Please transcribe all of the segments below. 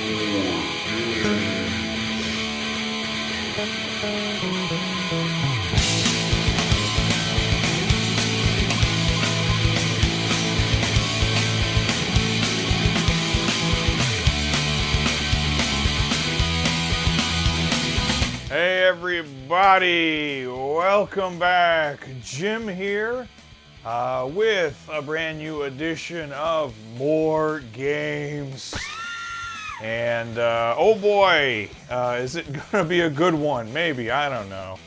Hey everybody, welcome back. Jim here with a brand new edition of More Games. And oh boy, is it gonna be a good one? Maybe, I don't know.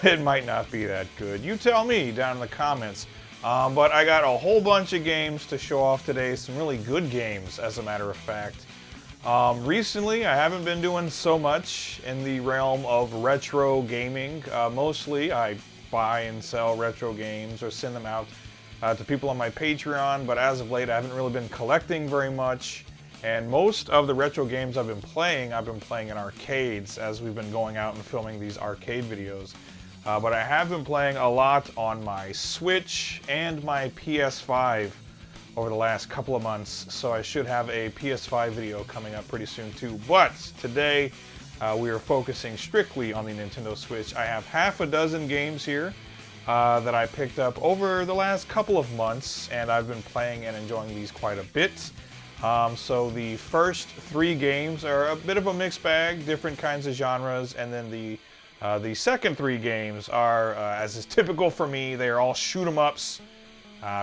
It might not be that good. You tell me down in the comments. But I got a whole bunch of games to show off today, some really good games as a matter of fact. Recently, I haven't been doing so much in the realm of retro gaming. Mostly, I buy and sell retro games or send them out to people on my Patreon, but as of late, I haven't really been collecting very much. And most of the retro games I've been playing in arcades as we've been going out and filming these arcade videos. But I have been playing a lot on my Switch and my PS5 over the last couple of months, so I should have a PS5 video coming up pretty soon too. But today, we are focusing strictly on the Nintendo Switch. I have half a dozen games here that I picked up over the last couple of months, and I've been playing and enjoying these quite a bit. So the first three games are a bit of a mixed bag, different kinds of genres, and then the second three games are, as is typical for me, they are all shoot-'em-ups.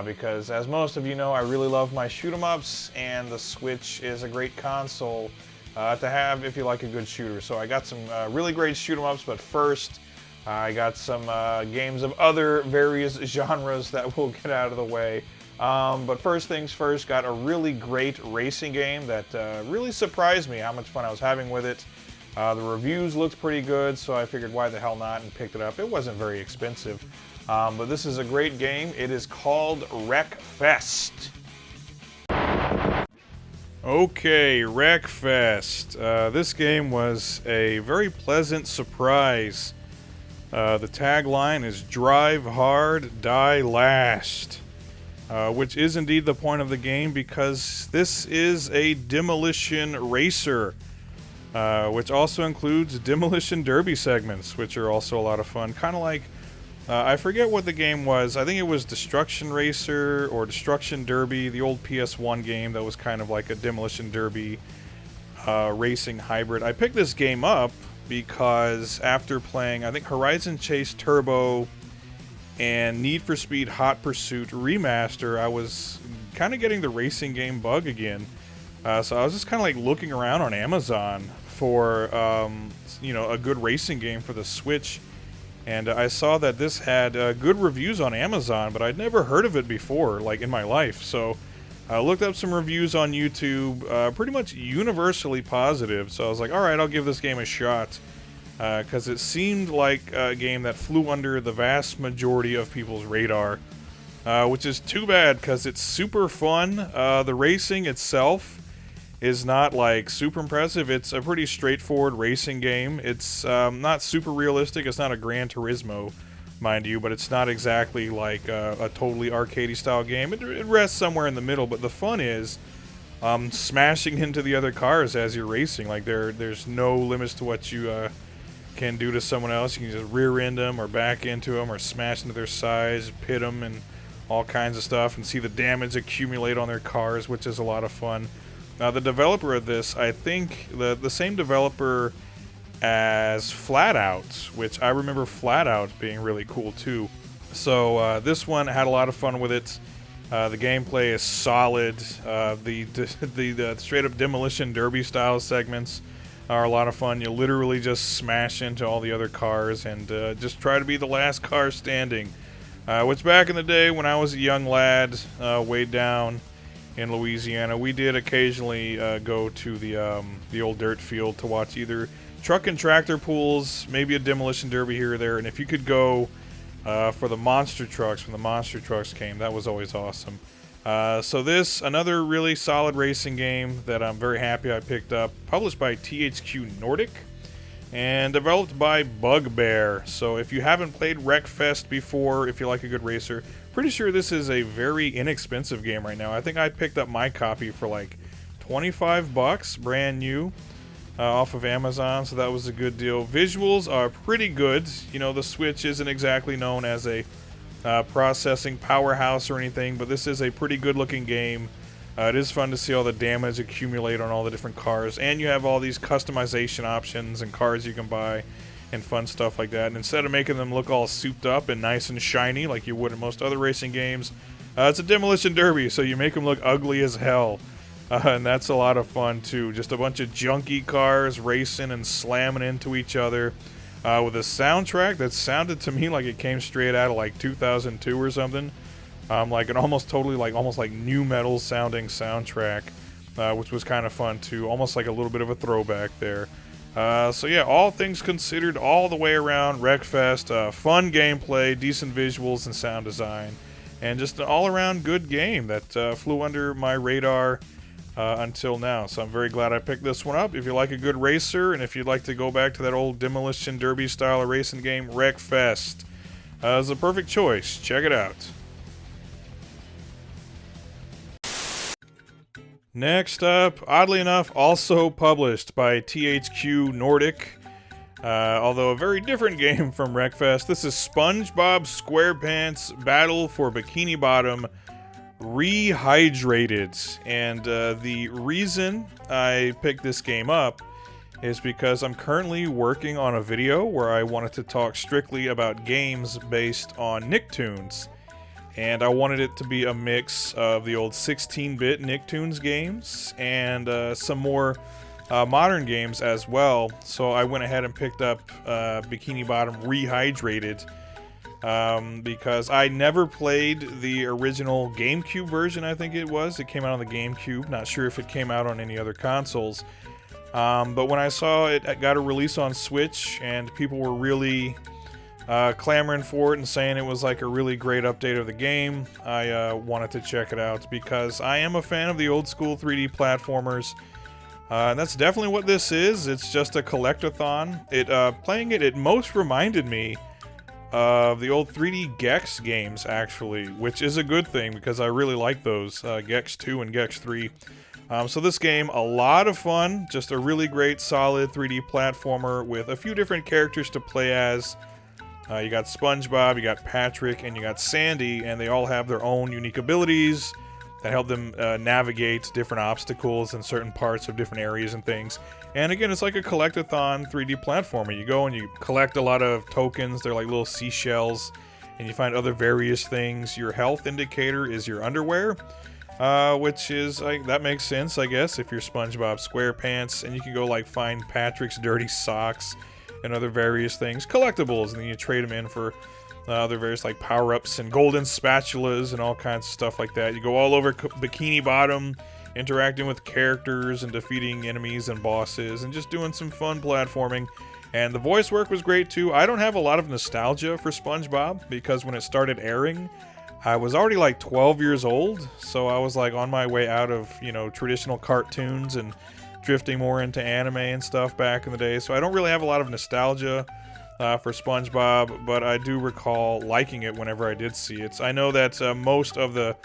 Because as most of you know, I really love my shoot-'em-ups, and the Switch is a great console to have if you like a good shooter. So I got some really great shoot-'em-ups, but first I got some games of other various genres that we'll get out of the way. But first things first, got a really great racing game that really surprised me how much fun I was having with it. The reviews looked pretty good, so I figured why the hell not and picked it up. It wasn't very expensive. But this is a great game. It is called Wreckfest. Okay, Wreckfest. This game was a very pleasant surprise. The tagline is "Drive hard, die last," which is indeed the point of the game because this is a demolition racer, which also includes demolition derby segments, which are also a lot of fun. Kind of like I forget what the game was. I think it was Destruction Racer or Destruction Derby, the old PS1 game that was kind of like a Demolition Derby racing hybrid. I picked this game up because after playing, I think, Horizon Chase Turbo and Need for Speed Hot Pursuit Remaster, I was kind of getting the racing game bug again. So I was just kind of like looking around on Amazon for, you know, a good racing game for the Switch. And I saw that this had good reviews on Amazon, but I'd never heard of it before, like in my life. So I looked up some reviews on YouTube, pretty much universally positive. So I was like, all right, I'll give this game a shot. Because it seemed like a game that flew under the vast majority of people's radar. Which is too bad, because it's super fun. The racing itself is not like super impressive. It's a pretty straightforward racing game. It's not super realistic. It's not a Gran Turismo, mind you, but it's not exactly like a totally arcadey style game. It rests somewhere in the middle, but the fun is smashing into the other cars as you're racing. Like there's no limits to what you can do to someone else. You can just rear end them or back into them or smash into their sides, pit them, and all kinds of stuff, and see the damage accumulate on their cars, which is a lot of fun. Now, the developer of this, I think, the same developer as Flatout, which I remember Flatout being really cool too. So this one had a lot of fun with it. The gameplay is solid. The straight-up demolition derby style segments are a lot of fun. You literally just smash into all the other cars and just try to be the last car standing. Which back in the day when I was a young lad, way down in Louisiana, we did occasionally go to the old dirt field to watch either truck and tractor pulls, maybe a demolition derby here or there, and if you could go for the monster trucks when the monster trucks came, that was always awesome. So this, another really solid racing game that I'm very happy I picked up, published by THQ Nordic and developed by Bugbear. So if you haven't played Wreckfest before, if you like a good racer, pretty sure this is a very inexpensive game right now. I think I picked up my copy for like $25, brand new, off of Amazon, so that was a good deal. Visuals are pretty good. You know, the Switch isn't exactly known as a processing powerhouse or anything, but this is a pretty good looking game. It is fun to see all the damage accumulate on all the different cars, and you have all these customization options and cars you can buy and fun stuff like that. And instead of making them look all souped up and nice and shiny like you would in most other racing games, it's a demolition derby, so you make them look ugly as hell. And that's a lot of fun too. Just a bunch of junky cars racing and slamming into each other. With a soundtrack that sounded to me like it came straight out of like 2002 or something. Like an almost like new metal sounding soundtrack, which was kind of fun too. Almost like a little bit of a throwback there. So yeah, all things considered, all the way around, Wreckfest, fun gameplay, decent visuals and sound design, and just an all-around good game that flew under my radar until now. So I'm very glad I picked this one up. If you like a good racer, and if you'd like to go back to that old demolition derby style of racing game, Wreckfest is a perfect choice. Check it out. Next up, oddly enough, also published by THQ Nordic, although a very different game from Wreckfest. This is SpongeBob SquarePants Battle for Bikini Bottom Rehydrated. And the reason I picked this game up is because I'm currently working on a video where I wanted to talk strictly about games based on Nicktoons. And I wanted it to be a mix of the old 16-bit Nicktoons games and some more modern games as well. So I went ahead and picked up Bikini Bottom Rehydrated because I never played the original GameCube version, I think it was. It came out on the GameCube. Not sure if it came out on any other consoles. But when I saw it got a release on Switch and people were really clamoring for it and saying it was like a really great update of the game, I wanted to check it out because I am a fan of the old school 3D platformers, and that's definitely what this is. It's just a collectathon. Playing it most reminded me of the old 3D Gex games, actually, which is a good thing because I really like those, Gex 2 and Gex 3. So this game, a lot of fun, just a really great solid 3D platformer with a few different characters to play as. You got SpongeBob, you got Patrick, and you got Sandy, and they all have their own unique abilities that help them navigate different obstacles in certain parts of different areas and things. And again, it's like a collectathon 3D platformer. You go and you collect a lot of tokens. They're like little seashells, and you find other various things. Your health indicator is your underwear, which is, that makes sense, I guess, if you're SpongeBob SquarePants. And you can go like find Patrick's dirty socks and other various things, collectibles, and then you trade them in for other various like power-ups and golden spatulas and all kinds of stuff like that. You go all over Bikini Bottom, interacting with characters and defeating enemies and bosses and just doing some fun platforming. And the voice work was great too. I don't have a lot of nostalgia for SpongeBob because when it started airing, I was already like 12 years old, so I was like on my way out of, you know, traditional cartoons and drifting more into anime and stuff back in the day, so I don't really have a lot of nostalgia for SpongeBob, but I do recall liking it whenever I did see it. I know that most of the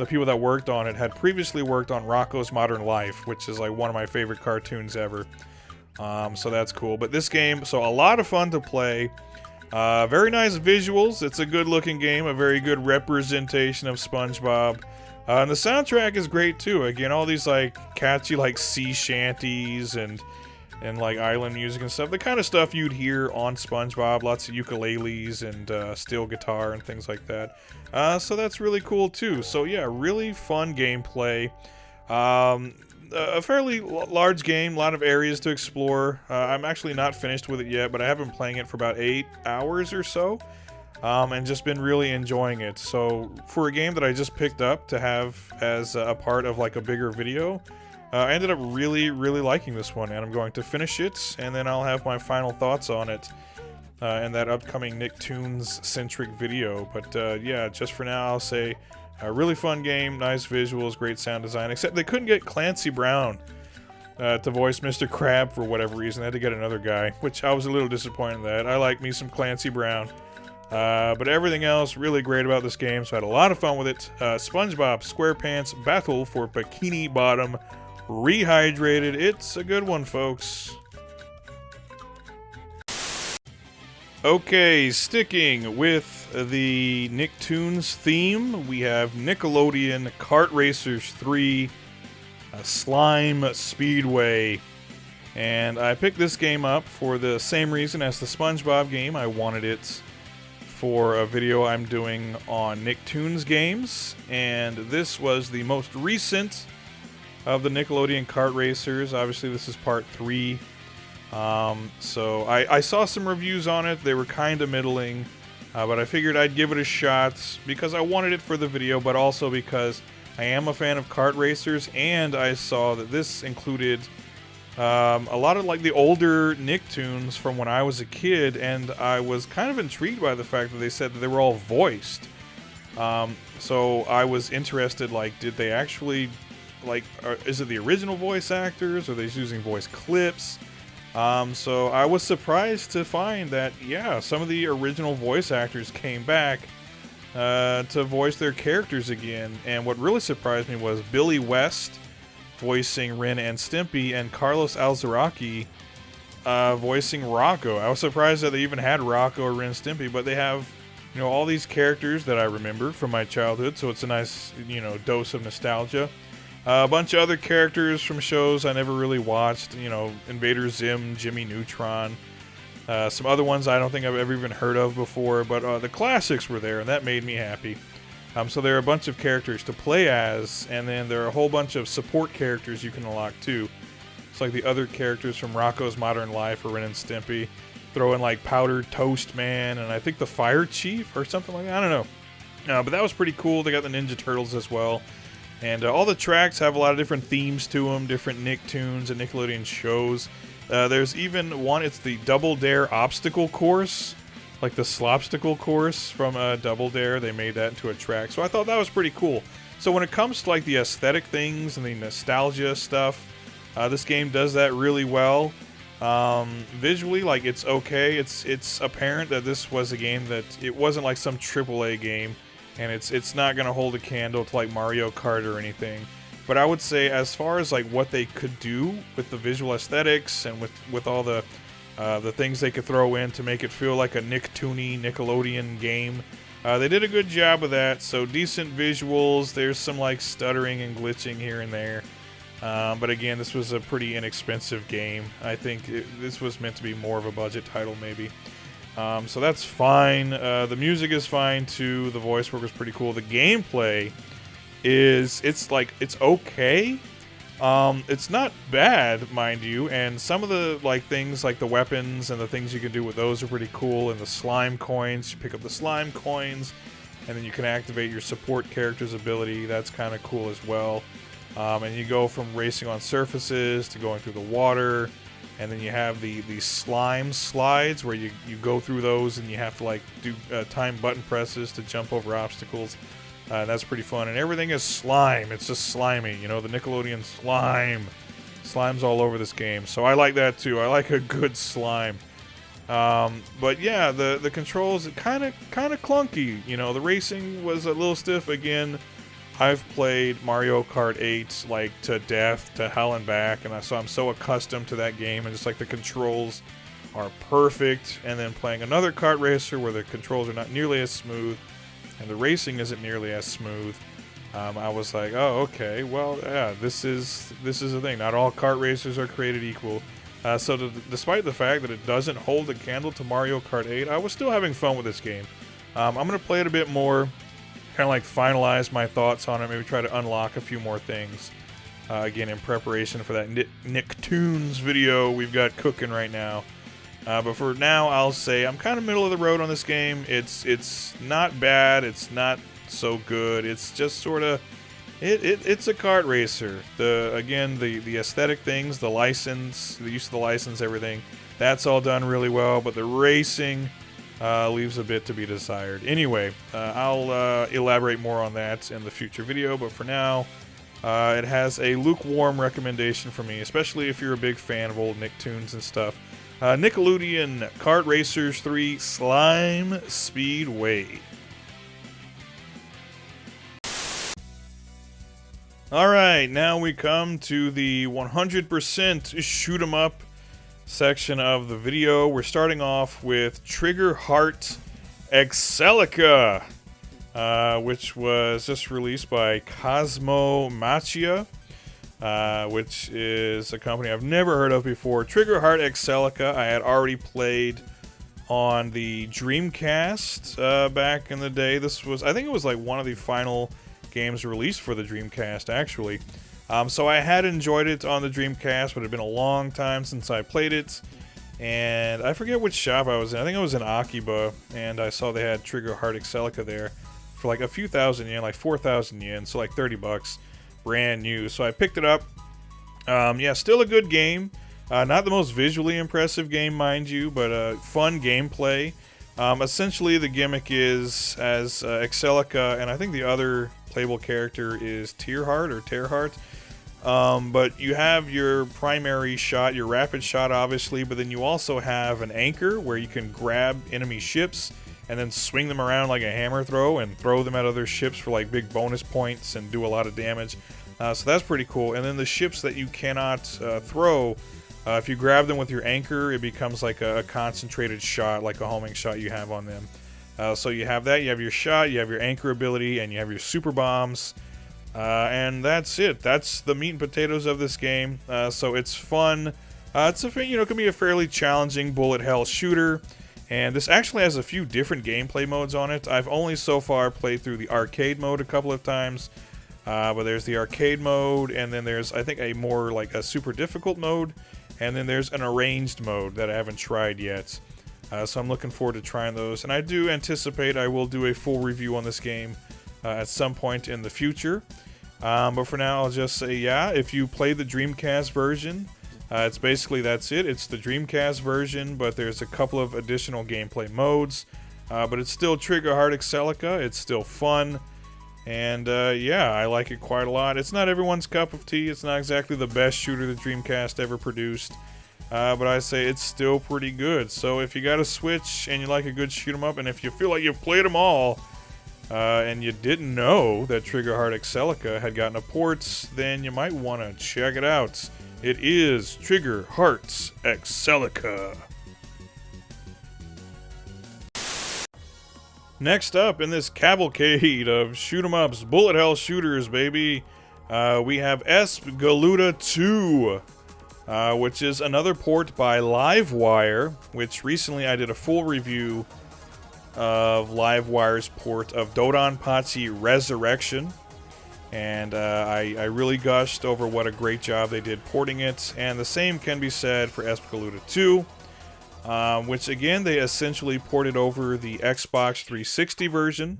people that worked on it had previously worked on Rocko's Modern Life, which is like one of my favorite cartoons ever. So that's cool. But this game, so a lot of fun to play. Very nice visuals. It's a good looking game, a very good representation of SpongeBob. And the soundtrack is great too. Again, all these like catchy like sea shanties and like island music and stuff. The kind of stuff you'd hear on SpongeBob. Lots of ukuleles and steel guitar and things like that. So that's really cool too. So yeah, really fun gameplay. A fairly large game, a lot of areas to explore. I'm actually not finished with it yet, but I have been playing it for about 8 hours or so. And just been really enjoying it. So for a game that I just picked up to have as a part of like a bigger video, I ended up really liking this one, and I'm going to finish it, and then I'll have my final thoughts on it in that upcoming Nicktoons centric video. But yeah, just for now, I'll say a really fun game, nice visuals, great sound design, except they couldn't get Clancy Brown to voice Mr. Crab for whatever reason. They had to get another guy, which I was a little disappointed in that. I like me some Clancy Brown. But everything else really great about this game, so I had a lot of fun with it. SpongeBob SquarePants Battle for Bikini Bottom rehydrated. It's a good one, folks. Okay, sticking with the Nicktoons theme, we have Nickelodeon Kart Racers 3 Slime Speedway. And I picked this game up for the same reason as the SpongeBob game. I wanted it for a video I'm doing on Nicktoons games, and this was the most recent of the Nickelodeon Kart Racers. Obviously, this is part 3. So I saw some reviews on it. They were kind of middling, but I figured I'd give it a shot because I wanted it for the video, but also because I am a fan of kart racers, and I saw that this included a lot of like the older Nicktoons from when I was a kid, and I was kind of intrigued by the fact that they said that they were all voiced. So I was interested, like, did they actually, like, is it the original voice actors? Or are they using voice clips? So I was surprised to find that, yeah, some of the original voice actors came back to voice their characters again. And what really surprised me was Billy West voicing Ren and Stimpy, and Carlos Alzaraki voicing Rocco. I was surprised that they even had Rocco or Ren and Stimpy, but they have, you know, all these characters that I remember from my childhood, so it's a nice, you know, dose of nostalgia. A bunch of other characters from shows I never really watched, you know, Invader Zim, Jimmy Neutron. Some other ones I don't think I've ever even heard of before, but the classics were there, and that made me happy. So there are a bunch of characters to play as, and then there are a whole bunch of support characters you can unlock too. It's like the other characters from Rocco's Modern Life or Ren and Stimpy. Throw in like Powdered Toast Man, and I think the Fire Chief or something like that. I don't know. But that was pretty cool. They got the Ninja Turtles as well. And all the tracks have a lot of different themes to them, different Nicktoons and Nickelodeon shows. There's even one, it's the Double Dare Obstacle Course, like the Slopsticle Course from Double Dare. They made that into a track, so I thought that was pretty cool. So when it comes to like the aesthetic things and the nostalgia stuff, this game does that really well. Visually, like, it's okay. It's apparent that this was a game that it wasn't like some AAA game. And it's not going to hold a candle to like Mario Kart or anything. But I would say as far as like what they could do with the visual aesthetics and with all the things they could throw in to make it feel like a Nicktoony Nickelodeon game, they did a good job of that. So decent visuals. There's some like stuttering and glitching here and there. But again, this was a pretty inexpensive game. I think this was meant to be more of a budget title maybe. So that's fine. The music is fine too. The voice work is pretty cool. The gameplay it's okay. It's not bad, mind you, and some of the like things like the weapons and the things you can do with those are pretty cool. And the slime coins, you pick up the slime coins, and then you can activate your support character's ability. That's kind of cool as well. And you go from racing on surfaces to going through the water. And then you have the slime slides where you go through those and you have to like do time button presses to jump over obstacles. That's pretty fun. And everything is slime. It's just slimy. You know, the Nickelodeon slime. Slime's all over this game. So I like that too. I like a good slime. But yeah, the controls kind of clunky. You know, the racing was a little stiff again. I've played Mario Kart 8 like to death, to hell and back, and so I'm so accustomed to that game, and just like the controls are perfect. And then playing another kart racer where the controls are not nearly as smooth and the racing isn't nearly as smooth, I was like, oh, okay, well, yeah, this is the thing. Not all kart racers are created equal. So despite the fact that it doesn't hold a candle to Mario Kart 8, I was still having fun with this game. I'm going to play it a bit more. Kind of like finalize my thoughts on it, maybe try to unlock a few more things. Again, in preparation for that Nicktoons video we've got cooking right now. But for now, I'll say I'm kind of middle of the road on this game. It's not bad. It's not so good. It's just sort of it's a kart racer. The aesthetic things, the license, the use of the license, everything, that's all done really well. But the racing leaves a bit to be desired. Anyway, I'll elaborate more on that in the future video, but for now, it has a lukewarm recommendation for me, especially if you're a big fan of old Nicktoons and stuff. Nickelodeon Kart Racers 3 Slime Speedway. Alright, now we come to the 100% shoot 'em up section of the video. We're starting off with Triggerheart Excelica, which was just released by Cosmo Machia, which is a company I've never heard of before. Triggerheart Excelica I had already played on the Dreamcast back in the day. This was, I think it was like one of the final games released for the Dreamcast, actually. So I had enjoyed it on the Dreamcast, but it had been a long time since I played it. And I forget which shop I was in. I think I was in Akiba, and I saw they had Triggerheart Excelica there for like a few thousand yen, like 4,000 yen, so like 30 bucks, brand new. So I picked it up. Yeah, still a good game. Not the most visually impressive game, mind you, but fun gameplay. Essentially, the gimmick is as Excelica, and I think the other playable character is Tearheart. But you have your primary shot, your rapid shot, obviously, but then you also have an anchor where you can grab enemy ships and then swing them around like a hammer throw and throw them at other ships for like big bonus points and do a lot of damage. So that's pretty cool. And then the ships that you cannot throw, if you grab them with your anchor, it becomes like a concentrated shot, like a homing shot you have on them. So you have that, you have your shot, you have your anchor ability, and you have your super bombs. And that's it. That's the meat and potatoes of this game. So it's fun. It's a, it can be a fairly challenging bullet hell shooter. And this actually has a few different gameplay modes on it. I've only so far played through the arcade mode a couple of times. But there's the arcade mode, and then there's, I think, a more like a super difficult mode. And then there's an arranged mode that I haven't tried yet. So I'm looking forward to trying those. And I do anticipate I will do a full review on this game at some point in the future. But for now, I'll just say, yeah, if you play the Dreamcast version, it's basically, that's it. It's the Dreamcast version, but there's a couple of additional gameplay modes. But it's still Triggerheart Excelica. It's still fun. And yeah, I like it quite a lot. It's not everyone's cup of tea. It's not exactly the best shooter the Dreamcast ever produced. But I say it's still pretty good. So if you got a Switch and you like a good shoot 'em up, and if you feel like you've played them all, and you didn't know that Triggerheart Excelica had gotten a port, then you might want to check it out. It is Triggerheart Excelica. Next up in this cavalcade of shoot 'em ups, bullet hell shooters, baby, we have Espgaluda 2, which is another port by Livewire, which recently I did a full review of Livewire's port of DoDonPachi Resurrection, and I really gushed over what a great job they did porting it, and the same can be said for Espgaluda 2. Which again, they essentially ported over the Xbox 360 version,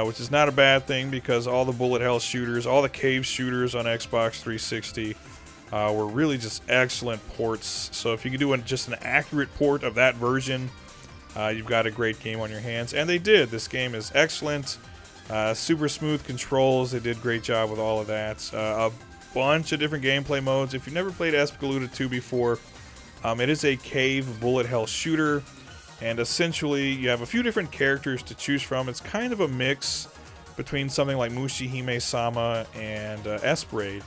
which is not a bad thing because all the bullet hell shooters, all the cave shooters on Xbox 360 were really just excellent ports. So if you could do just an accurate port of that version, you've got a great game on your hands. And they did. This game is excellent. Super smooth controls. They did a great job with all of that. A bunch of different gameplay modes. If you've never played Espgaluda 2 before, it is a cave bullet hell shooter, and essentially you have a few different characters to choose from. It's kind of a mix between something like Mushihime-sama and Esbraid.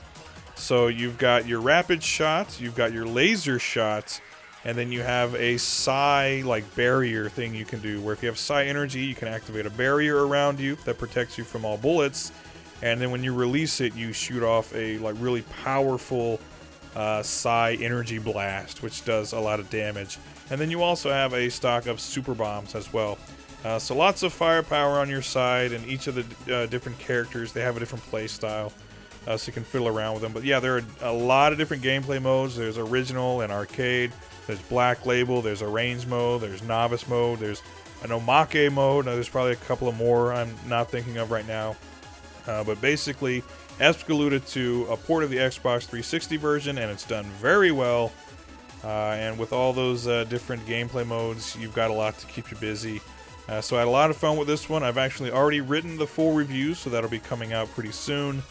So you've got your rapid shot, you've got your laser shot, and then you have a psi like barrier thing you can do, where if you have psi energy, you can activate a barrier around you that protects you from all bullets, and then when you release it, you shoot off a like really powerful psi energy blast, which does a lot of damage. And then you also have a stock of super bombs as well. So lots of firepower on your side, and each of the different characters, they have a different play style, so you can fiddle around with them. But yeah, there are a lot of different gameplay modes. There's original and arcade, there's black label, there's arranged mode, there's novice mode, there's an omake mode. Now, there's probably a couple of more I'm not thinking of right now. But basically, Espgaluda 2, a port of the Xbox 360 version, and it's done very well. And with all those different gameplay modes, you've got a lot to keep you busy. So I had a lot of fun with this one. I've actually already written the full review, so that'll be coming out pretty soon.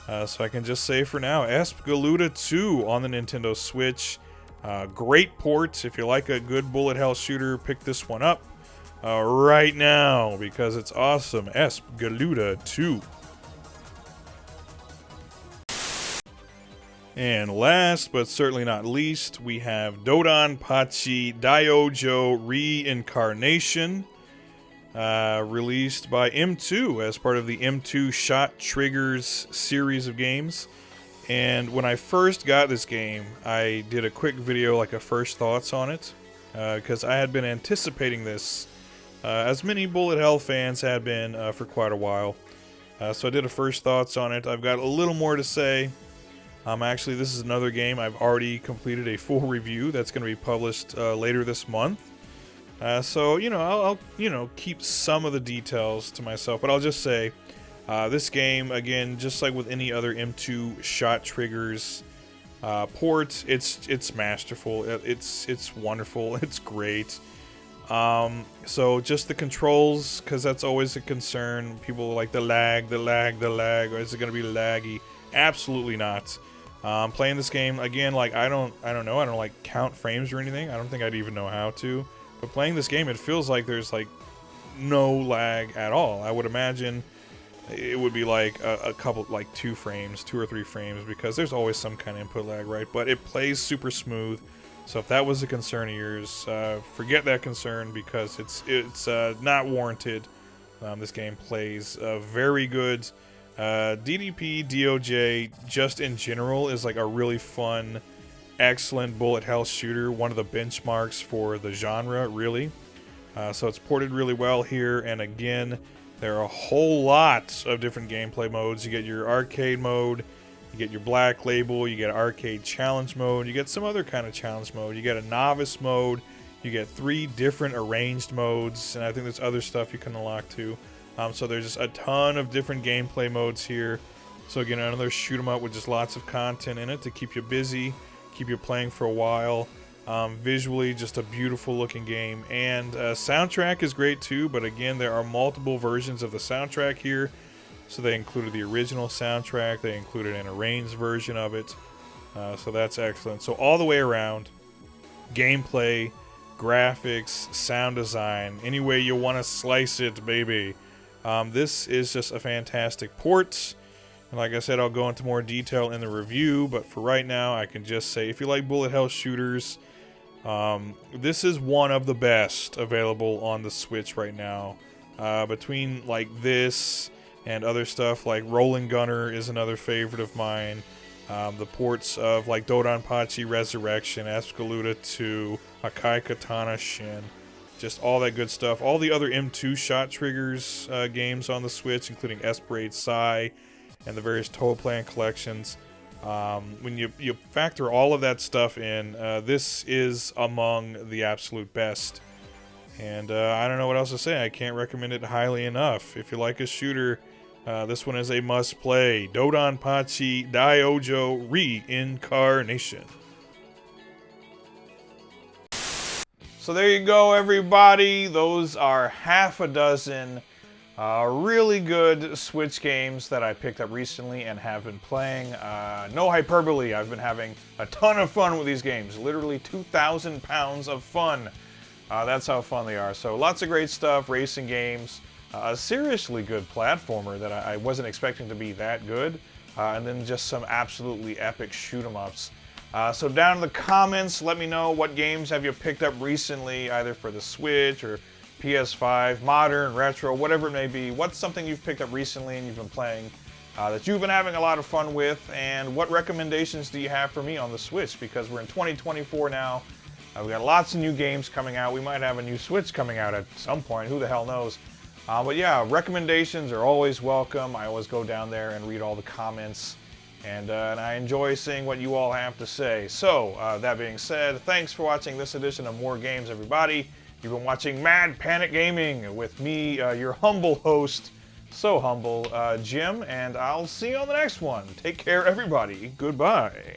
So I can just say for now, Espgaluda 2 on the Nintendo Switch. Great port. If you like a good bullet hell shooter, pick this one up right now because it's awesome. Espgaluda 2. And last but certainly not least, we have DoDonPachi DOJ Reincarnation, released by M2 as part of the M2 Shot Triggers series of games. And when I first got this game, I did a quick video, like a first thoughts on it, because I had been anticipating this, as many Bullet Hell fans had been for quite a while. So I did a first thoughts on it. I've got a little more to say. Actually, this is another game I've already completed a full review that's going to be published later this month. So, you know, I'll you know, keep some of the details to myself, but I'll just say, this game, again, just like with any other M2 Shot Triggers port, it's masterful. It's wonderful. It's great. So just the controls, because that's always a concern. People are like the lag, or is it going to be laggy? Absolutely not. Playing this game, again, like, I don't know, I don't like count frames or anything. I don't think I'd even know how to. But playing this game, it feels like there's like no lag at all. I would imagine it would be like a couple, like 2 or 3 frames, because there's always some kind of input lag, right? But it plays super smooth. So if that was a concern of yours, forget that concern, because it's not warranted. This game plays very good. DDP DOJ, just in general, is like a really fun, excellent bullet hell shooter. One of the benchmarks for the genre, really. So it's ported really well here, and again, there are a whole lot of different gameplay modes. You get your arcade mode, you get your black label, you get arcade challenge mode, you get some other kind of challenge mode, you get a novice mode, you get 3 different arranged modes, and I think there's other stuff you can unlock too. So there's just a ton of different gameplay modes here. So again, another shoot 'em up with just lots of content in it to keep you busy, keep you playing for a while. Visually, just a beautiful looking game, and soundtrack is great too, but again, there are multiple versions of the soundtrack here. So they included the original soundtrack, they included an arranged version of it, so that's excellent. So all the way around, gameplay, graphics, sound design, any way you want to slice it, baby. This is just a fantastic port. And like I said, I'll go into more detail in the review, but for right now, I can just say, if you like bullet hell shooters, this is one of the best available on the Switch right now. Between like this and other stuff, like Rolling Gunner is another favorite of mine. The ports of like DoDonPachi Resurrection, Espgaluda 2, Akai Katana Shin, just all that good stuff. All the other M2 Shot Triggers games on the Switch, including Espbraid Psy and the various Toa Plan collections. When you factor all of that stuff in, this is among the absolute best. And I don't know what else to say. I can't recommend it highly enough. If you like a shooter, this one is a must-play. DoDonPachi DOJ Reincarnation. So there you go, everybody. Those are half a dozen really good Switch games that I picked up recently and have been playing. No hyperbole, I've been having a ton of fun with these games. Literally 2,000 pounds of fun. That's how fun they are. So lots of great stuff, racing games, a seriously good platformer that I wasn't expecting to be that good, and then just some absolutely epic shoot-em-ups. So down in the comments, let me know what games have you picked up recently, either for the Switch or PS5, modern, retro, whatever it may be. What's something you've picked up recently and you've been playing that you've been having a lot of fun with, and what recommendations do you have for me on the Switch? Because we're in 2024 now. We've got lots of new games coming out. We might have a new Switch coming out at some point. Who the hell knows? But yeah, recommendations are always welcome. I always go down there and read all the comments. And I enjoy seeing what you all have to say. So, that being said, thanks for watching this edition of More Games, everybody. You've been watching Mad Panic Gaming with me, your humble host, so humble, Jim, and I'll see you on the next one. Take care, everybody. Goodbye.